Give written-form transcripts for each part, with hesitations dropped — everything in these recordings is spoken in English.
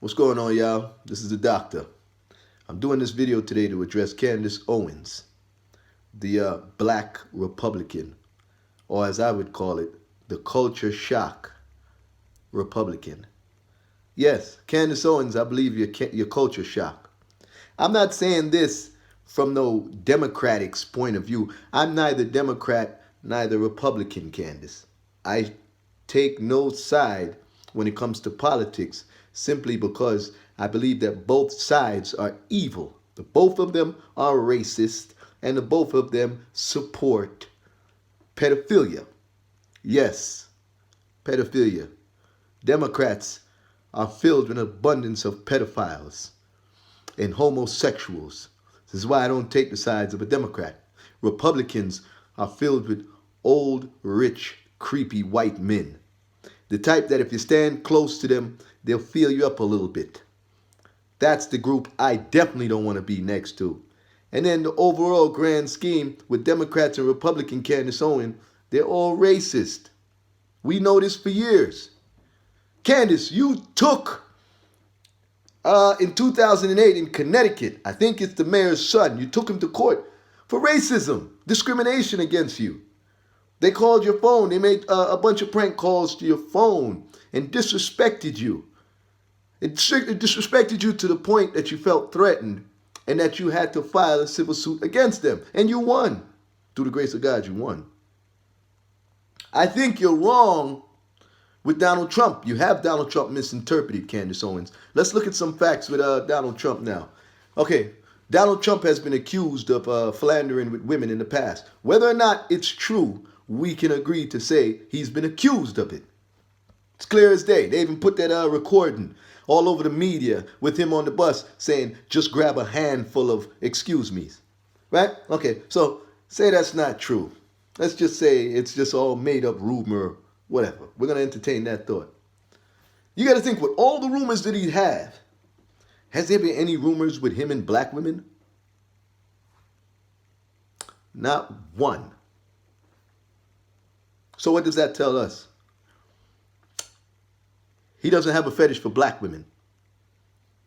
What's going on, y'all? This is the doctor. I'm doing this video today to address Candace Owens, the black Republican, or as I would call it, the culture shock Republican. Yes, Candace Owens, I believe you're culture shock. I'm not saying this from no Democratic's point of view. I'm neither Democrat, neither Republican, Candace. I take no side when it comes to politics simply because I believe that both sides are evil. The both of them are racist and the both of them support pedophilia. Yes, pedophilia. Democrats are filled with an abundance of pedophiles and homosexuals. This is why I don't take the sides of a Democrat. Republicans are filled with old, rich, creepy white men. The type that if you stand close to them, they'll feel you up a little bit. That's the group I definitely don't want to be next to. And then the overall grand scheme with Democrats and Republican Candace Owens, they're all racist. We know this for years. Candace, you took in 2008 in Connecticut, I think it's the mayor's son, you took him to court for racism, discrimination against you. They called your phone. They made a bunch of prank calls to your phone and disrespected you. It disrespected you to the point that you felt threatened and that you had to file a civil suit against them. And you won. Through the grace of God, you won. I think you're wrong with Donald Trump. You have Donald Trump misinterpreted, Candace Owens. Let's look at some facts with Donald Trump now. Okay, Donald Trump has been accused of philandering with women in the past. Whether or not it's true, we can agree to say he's been accused of it. It's clear as day. They even put that recording all over the media with him on the bus saying, just grab a handful of excuse me's. Right? Okay, so say that's not true. Let's just say it's just all made up rumor, whatever. We're going to entertain that thought. You got to think, with all the rumors that he have, has there been any rumors with him and black women? Not one. So what does that tell us? He doesn't have a fetish for black women.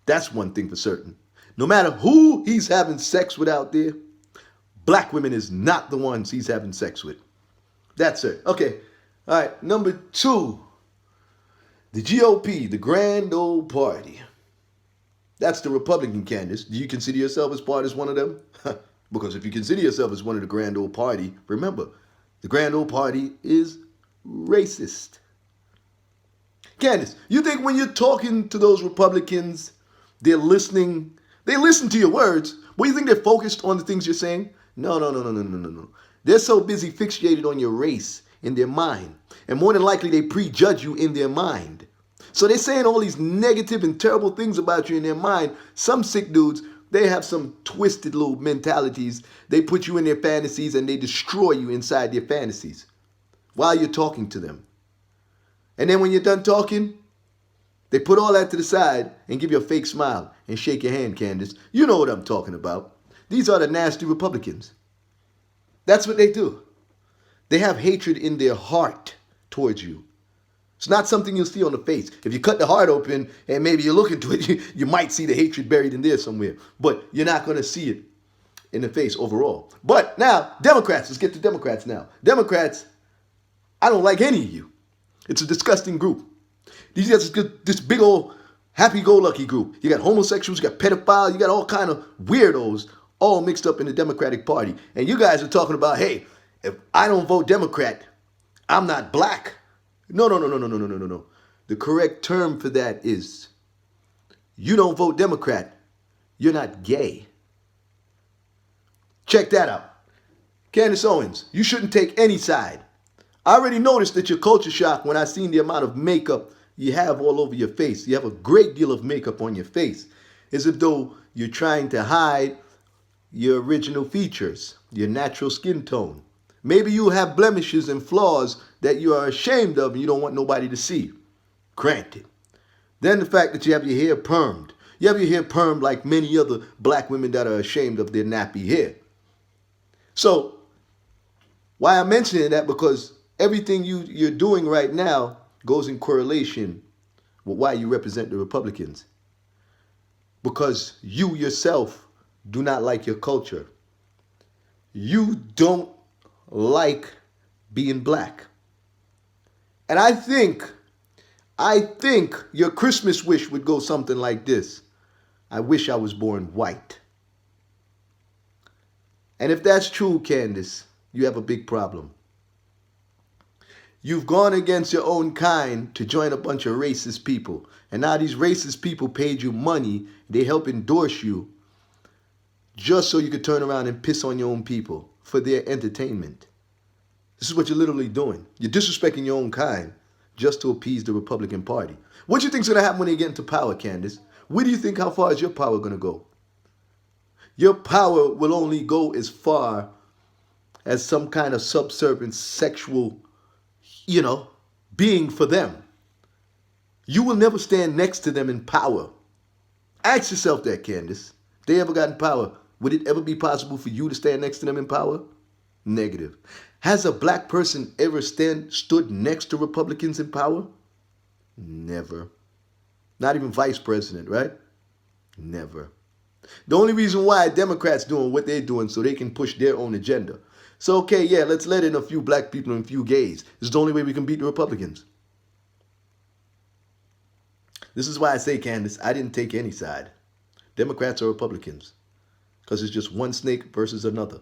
That's one thing for certain. No matter who he's having sex with out there, black women is not the ones he's having sex with. That's it. Okay. All right. Number two, the GOP, the Grand Old Party. That's the Republican Candace. Do you consider yourself as part as one of them? Because if you consider yourself as one of the Grand Old Party, remember, the Grand Old Party is racist. Candace, you think when you're talking to those Republicans, they're listening, they listen to your words, but you think they're focused on the things you're saying? No. They're so busy fixated on your race in their mind. And more than likely, they prejudge you in their mind. So they're saying all these negative and terrible things about you in their mind. Some sick dudes, they have some twisted little mentalities. They put you in their fantasies and they destroy you inside their fantasies while you're talking to them. And then when you're done talking, they put all that to the side and give you a fake smile and shake your hand, Candace. You know what I'm talking about. These are the nasty Republicans. That's what they do. They have hatred in their heart towards you. It's not something you'll see on the face. If you cut the heart open and maybe you look into it, you might see the hatred buried in there somewhere. But you're not going to see it in the face overall. But now, Democrats. Let's get to Democrats now. Democrats, I don't like any of you. It's a disgusting group. These guys, this big old happy-go-lucky group. You got homosexuals, you got pedophiles, you got all kind of weirdos all mixed up in the Democratic Party. And you guys are talking about, hey, if I don't vote Democrat, I'm not black. No. The correct term for that is, you don't vote Democrat, you're not gay. Check that out. Candace Owens, you shouldn't take any side. I already noticed that you're culture shocked when I seen the amount of makeup you have all over your face. You have a great deal of makeup on your face. As if though you're trying to hide your original features, your natural skin tone. Maybe you have blemishes and flaws that you are ashamed of and you don't want nobody to see. Granted. Then the fact that you have your hair permed. You have your hair permed like many other black women that are ashamed of their nappy hair. So, why I'm mentioning that? Because everything you're doing right now goes in correlation with why you represent the Republicans. because you yourself do not like your culture. You don't like being black. And I think your Christmas wish would go something like this. I wish I was born white. And if that's true, Candace, you have a big problem. You've gone against your own kind to join a bunch of racist people. And now these racist people paid you money. They help endorse you just so you could turn around and piss on your own people for their entertainment. This is what you're literally doing. You're disrespecting your own kind just to appease the Republican Party. What do you think's going to happen when they get into power, Candace? Where do you think how far is your power going to go? Your power will only go as far as some kind of subservient sexual, you know, being for them. You will never stand next to them in power. Ask yourself that, Candace. If they ever got in power, would it ever be possible for you to stand next to them in power? Negative. Has a black person ever stood next to Republicans in power? Never. Not even vice president, right? Never. The only reason why Democrats doing what they're doing so they can push their own agenda. So, okay, yeah, let's let in a few black people and a few gays. This is the only way we can beat the Republicans. This is why I say, Candace, I didn't take any side. Democrats or Republicans. Because it's just one snake versus another.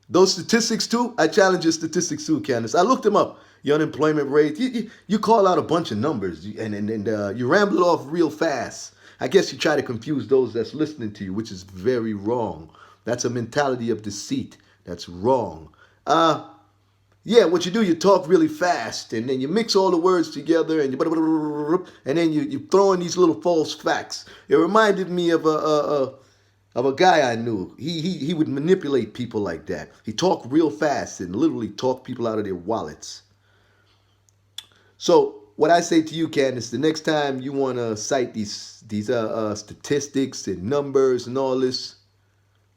Those statistics too, I challenge your statistics too, Candace. I looked them up. Your unemployment rate, you call out a bunch of numbers and you ramble off real fast. I guess you try to confuse those that's listening to you, which is very wrong. That's a mentality of deceit. That's wrong. Yeah, what you do, you talk really fast, and then you mix all the words together, and then you throw in these little false facts. It reminded me of a guy I knew. He would manipulate people like that. He talked real fast and literally talked people out of their wallets. So what I say to you, Candace, the next time you want to cite these statistics and numbers and all this,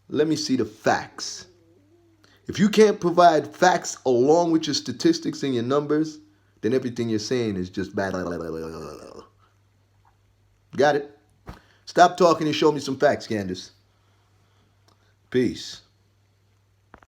let me see the facts. If you can't provide facts along with your statistics and your numbers, then everything you're saying is just bad. Got it? Stop talking and show me some facts, Candace. Peace.